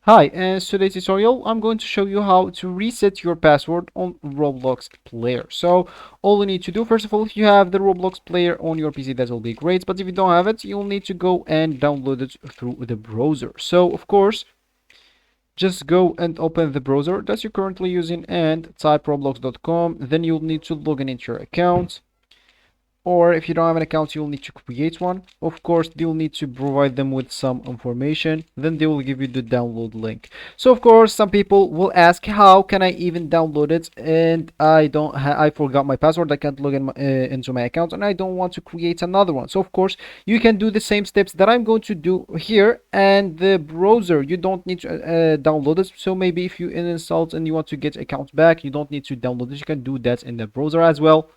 Hi, in today's tutorial, I'm going to show you how to reset your password on Roblox player. So all you need to do, first of all, if you have the Roblox player on your PC, that will be great. But if you don't have it, you'll need to go and download it through the browser. So of course, just go and open the browser that you're currently using and type roblox.com. Then you'll need to log in into your account, or if you don't have an account, you'll need to create one. Of course, you'll need to provide them with some information, then they will give you the download link. So of course, some people will ask, how can I even download it, and I forgot my password, I can't log in into my account, and I don't want to create another one. So of course, you can do the same steps that I'm going to do here, and the browser, you don't need to download it. So maybe if you install it and you want to get account back, you don't need to download it, you can do that in the browser as well.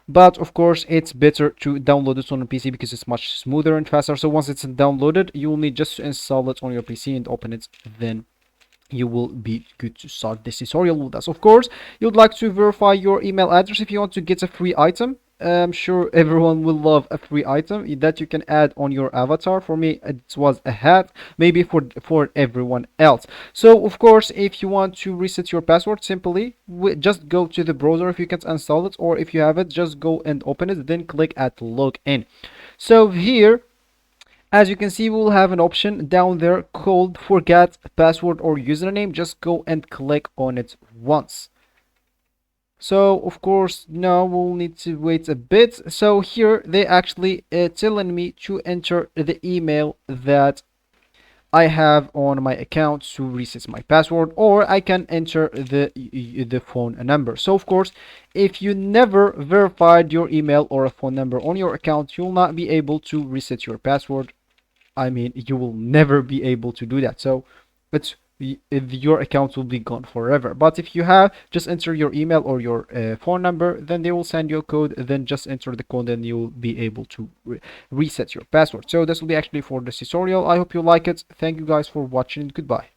But of course, it's better to download it on a PC because it's much smoother and faster. So once it's downloaded, you will need just to install it on your PC and open it. Then you will be good to start this tutorial with us. Of course, you'd like to verify your email address if you want to get a free item. I'm sure everyone will love a free item that you can add on your avatar. For me, it was a hat, maybe for everyone else. So of course, if you want to reset your password, simply just go to the browser if you can't install it, or if you have it, just go and open it, then click at login. So here, as you can see, we'll have an option down there called forget password or username. Just go and click on it once. So of course, now we'll need to wait a bit. So here they actually telling me to enter the email that I have on my account to reset my password, or I can enter the phone number. So of course, if you never verified your email or a phone number on your account, you'll not be able to reset your password. I mean, you will never be able to do that. So it's your account will be gone forever. But if you have, just enter your email or your phone number, then they will send you a code. Then just enter the code and you will be able to reset your password. So this will be actually for this tutorial. I hope you like it. Thank you guys for watching. Goodbye.